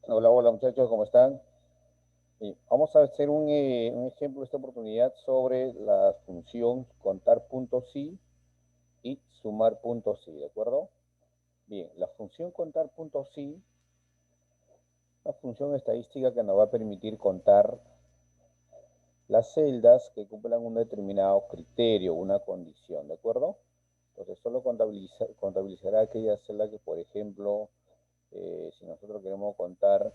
Hola, hola muchachos, ¿cómo están? Vamos a hacer un ejemplo esta oportunidad sobre la función contar puntos sí y sumar puntos sí, ¿de acuerdo? Bien, la función contar puntos sí, una función estadística que nos va a permitir contar las celdas que cumplan un determinado criterio, una condición, ¿de acuerdo? Entonces solo contabilizará aquellas celdas que, por ejemplo, si nosotros queremos contar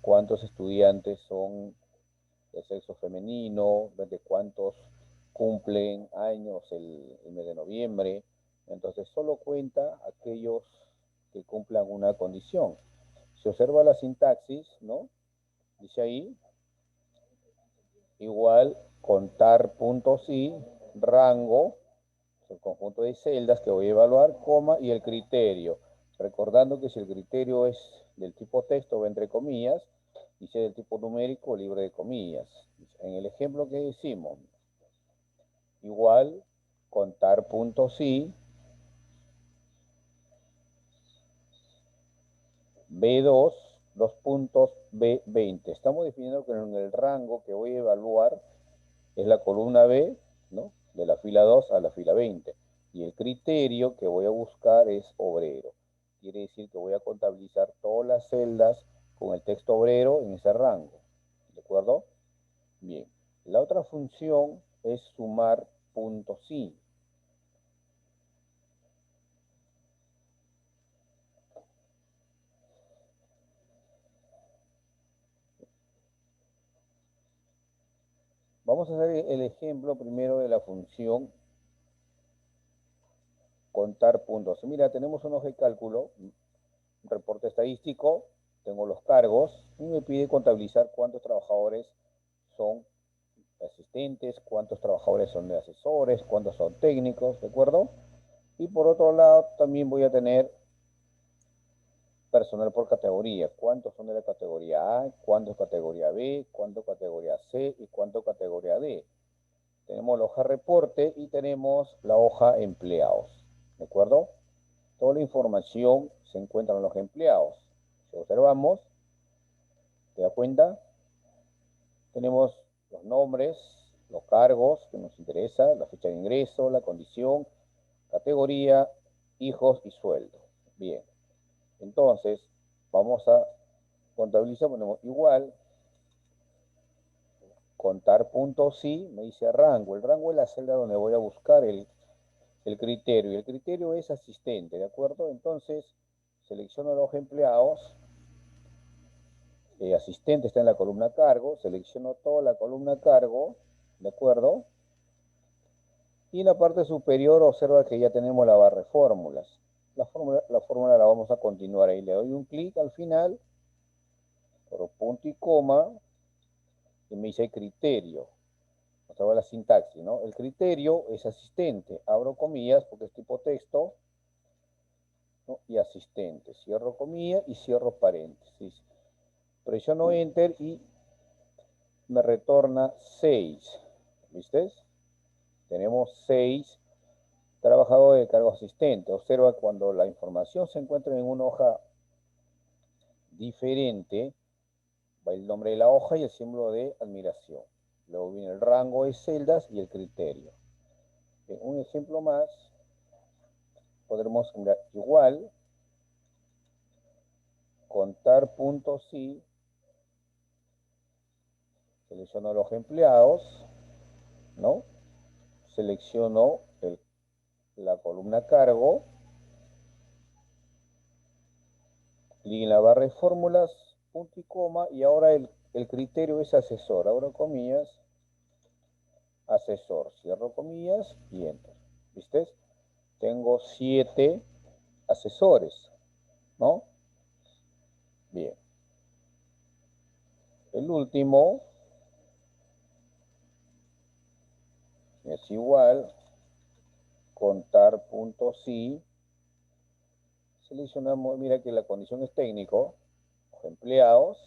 cuántos estudiantes son de sexo femenino, ver de cuántos cumplen años el mes de noviembre. Entonces solo cuenta aquellos que cumplan una condición. Si observa la sintaxis, ¿no? Dice ahí, igual contar puntos y rango, el conjunto de celdas que voy a evaluar, coma y el criterio. Recordando que si el criterio es del tipo texto o entre comillas, y si es del tipo numérico, libre de comillas. En el ejemplo que decimos, igual contar puntos y B2, dos puntos B20. Estamos definiendo que en el rango que voy a evaluar es la columna B, ¿no? De la fila 2 a la fila 20. Y el criterio que voy a buscar es obrero. Quiere decir que voy a contabilizar todas las celdas con el texto obrero en ese rango. ¿De acuerdo? Bien. La otra función es sumar puntos y. Vamos a hacer el ejemplo primero de la función contar puntos. Mira, tenemos un hoja de cálculo, un reporte estadístico, tengo los cargos y me pide contabilizar cuántos trabajadores son asistentes, cuántos trabajadores son de asesores, cuántos son técnicos, ¿de acuerdo? Y por otro lado, también voy a tener personal por categoría. ¿Cuántos son de la categoría A? ¿Cuántos categoría B? ¿Cuántos categoría C? ¿Y cuántos categoría D? Tenemos la hoja reporte y tenemos la hoja empleados, ¿de acuerdo? Toda la información se encuentra en los empleados. Si observamos, ¿te das cuenta? Tenemos los nombres, los cargos que nos interesa, la fecha de ingreso, la condición, categoría, hijos y sueldo. Bien, entonces vamos a contabilizar, ponemos igual, contar puntos sí, me dice rango. El rango es la celda donde voy a buscar el criterio. Y el criterio es asistente, ¿de acuerdo? Entonces selecciono los empleados, asistente está en la columna cargo, selecciono toda la columna cargo, ¿de acuerdo? Y en la parte superior observa que ya tenemos la barra de fórmulas. La fórmula la vamos a continuar ahí. Le doy un clic al final, por punto y coma, y me dice criterio. Observa la sintaxis, ¿no? El criterio es asistente. Abro comillas porque es tipo texto, ¿no? Y asistente. Cierro comillas y cierro paréntesis. Presiono Enter y me retorna 6. ¿Viste? Tenemos 6 trabajadores de cargo asistente. Observa cuando la información se encuentra en una hoja diferente, va el nombre de la hoja y el símbolo de admiración. Luego viene el rango de celdas y el criterio. En un ejemplo más, podremos mirar igual, contar puntos y selecciono los empleados, ¿no? Selecciono la columna cargo, clic en la barra de fórmulas, punto y coma, y ahora el criterio es asesor. Abro comillas, asesor, cierro comillas y enter. ¿Viste? Tengo 7 asesores, ¿no? Bien. El último es igual, contar puntos y seleccionamos, mira que la condición es técnico, empleados,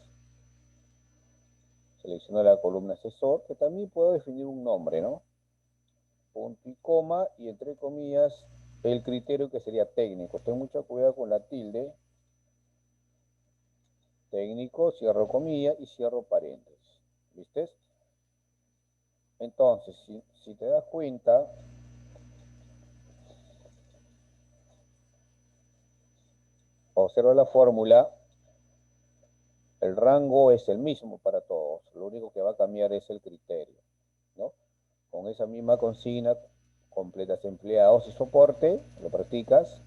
selecciono la columna asesor, que también puedo definir un nombre, ¿no? Punto y coma, y entre comillas, el criterio que sería técnico. Ten mucho cuidado con la tilde, Técnico, cierro comillas y cierro paréntesis. ¿Viste? Entonces, si te das cuenta, observa la fórmula, el rango es el mismo para todos, lo único que va a cambiar es el criterio, ¿no? Con esa misma consigna, completas empleados y soporte, lo practicas.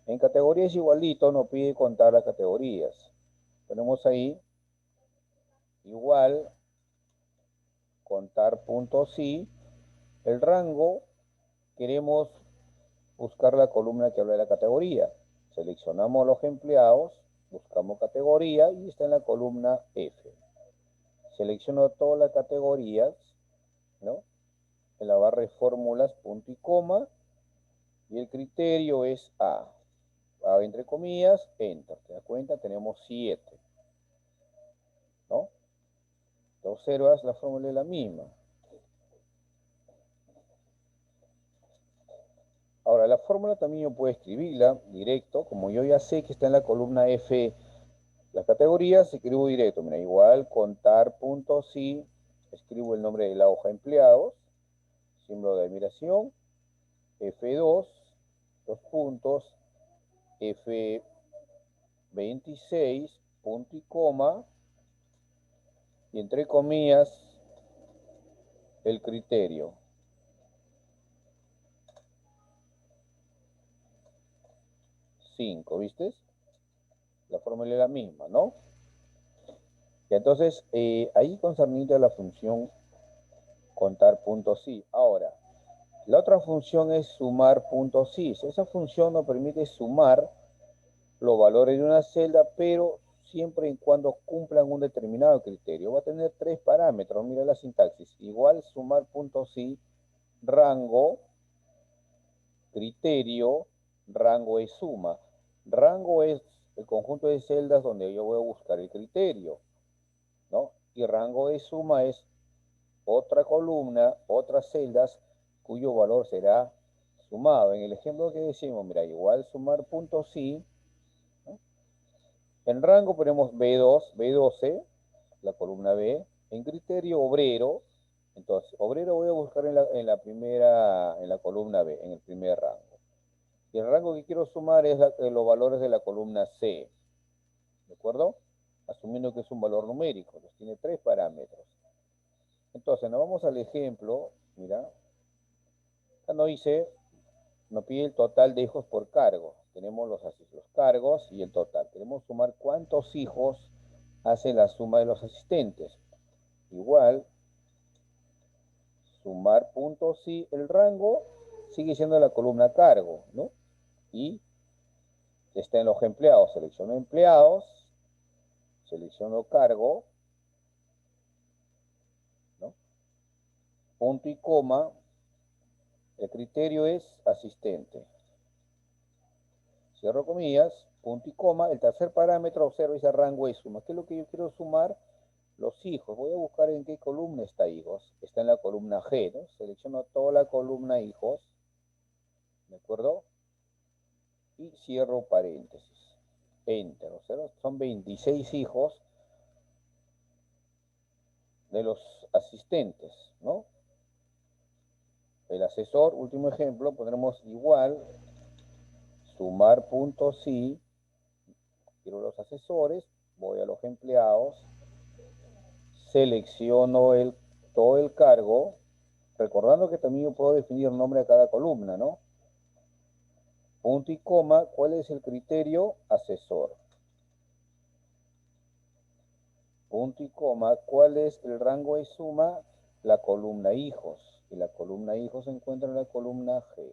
En categorías igualito, no pide contar las categorías. Ponemos ahí, igual, contar puntos sí. El rango, queremos buscar la columna que habla de la categoría. Seleccionamos los empleados, buscamos categoría y está en la columna F. Selecciono todas las categorías, ¿no? En la barra de fórmulas, punto y coma, y el criterio es A. A entre comillas, enter. ¿Te das cuenta? Tenemos 7, ¿no? Te observas, la fórmula es la misma. Ahora, la fórmula también yo puedo escribirla directo, como yo ya sé que está en la columna F, las categorías, escribo directo. Mira, igual, contar punto sí, escribo el nombre de la hoja empleados, símbolo de admiración, F2, dos puntos, F26, punto y coma, y entre comillas, el criterio. 5, ¿viste? La fórmula es la misma, ¿no? Y entonces, ahí concerniente a la función contar puntos sí. Ahora, la otra función es sumar puntos sí. Esa función nos permite sumar los valores de una celda, pero siempre y cuando cumplan un determinado criterio. Va a tener 3 parámetros. Mira la sintaxis. Igual sumar puntos sí, rango, criterio, rango es suma. Rango es el conjunto de celdas donde yo voy a buscar el criterio, ¿no? Y rango de suma es otra columna, otras celdas cuyo valor será sumado. En el ejemplo que decimos, mira, igual sumar puntos sí, ¿no? En rango ponemos B2, B12, la columna B. En criterio obrero, entonces obrero voy a buscar en la primera, en la columna B, en el primer rango. Y el rango que quiero sumar es los valores de la columna C, ¿de acuerdo? Asumiendo que es un valor numérico, pues tiene 3 parámetros. Entonces, nos vamos al ejemplo, mira, acá nos pide el total de hijos por cargo. Tenemos los cargos y el total. Queremos sumar cuántos hijos hace la suma de los asistentes. Igual, sumar puntos y el rango sigue siendo la columna cargo, ¿no? Y está en los empleados. Selecciono empleados, selecciono cargo, ¿no? Punto y coma. El criterio es asistente. Cierro comillas, punto y coma. El tercer parámetro, observa, ese rango es suma. ¿Qué es lo que yo quiero sumar? Los hijos. Voy a buscar en qué columna está hijos. Está en la columna G, ¿no? Selecciono toda la columna hijos. ¿De acuerdo? Y cierro paréntesis. Enter. Observa, son 26 hijos de los asistentes, ¿no? El asesor, último ejemplo, pondremos igual, sumar puntos sí. Quiero los asesores, voy a los empleados, selecciono todo el cargo, recordando que también yo puedo definir nombre a cada columna, ¿no? Punto y coma, ¿cuál es el criterio? Asesor. Punto y coma, ¿cuál es el rango de suma? La columna hijos. Y la columna hijos se encuentra en la columna G.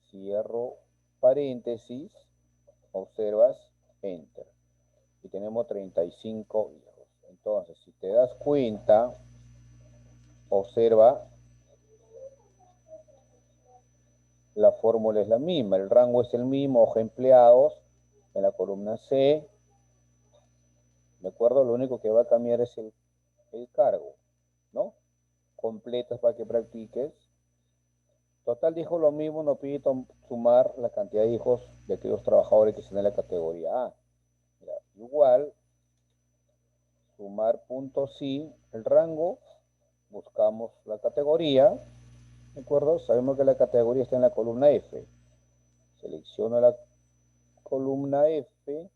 Cierro paréntesis, observas, enter. Y tenemos 35 hijos. Entonces, si te das cuenta, observa, la fórmula es la misma, el rango es el mismo, hoja empleados, en la columna C, ¿de acuerdo? Lo único que va a cambiar es el cargo, ¿no? Completas para que practiques. Total de hijos lo mismo, no pide sumar la cantidad de hijos de aquellos trabajadores que están en la categoría A. Mira, igual, sumar punto sí, el rango, buscamos la categoría, ¿de acuerdo? Sabemos que la categoría está en la columna F. Selecciono la columna F.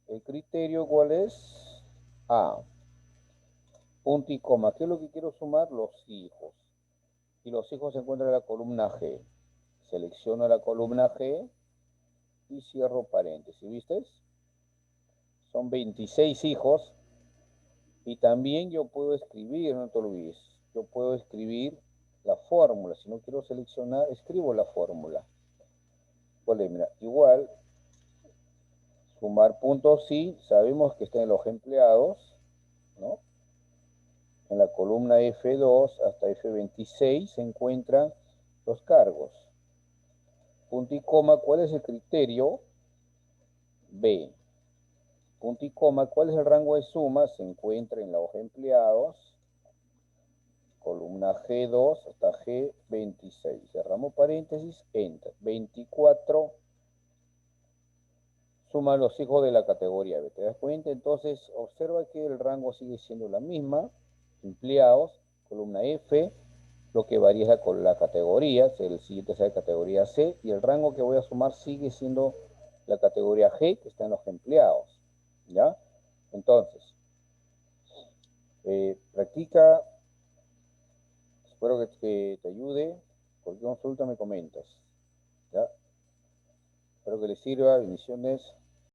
El criterio, ¿cuál es? A. Punto y coma. ¿Qué es lo que quiero sumar? Los hijos. Y los hijos se encuentran en la columna G. Selecciono la columna G y cierro paréntesis. ¿Viste? Son 26 hijos. Y también yo puedo escribir, no te olvides, yo puedo escribir la fórmula. Si no quiero seleccionar, escribo la fórmula. Vale, mira, igual, sumar puntos sí, sabemos que está en los empleados, ¿no? En la columna F2 hasta F26 se encuentran los cargos. Punto y coma, ¿cuál es el criterio? B. Punto y coma, ¿cuál es el rango de suma? Se encuentra en la hoja empleados, columna G2 hasta G26. Cerramos paréntesis, enter. 24 suma los hijos de la categoría B. ¿Te das cuenta? Entonces, observa que el rango sigue siendo la misma. Empleados, columna F. Lo que varía es la categoría. El siguiente es la categoría C. Y el rango que voy a sumar sigue siendo la categoría G, que está en los empleados. ¿Ya? Entonces, practica. Espero que te ayude. Cualquier consulta me comentas. ¿Ya? Espero que les sirva. Bendiciones.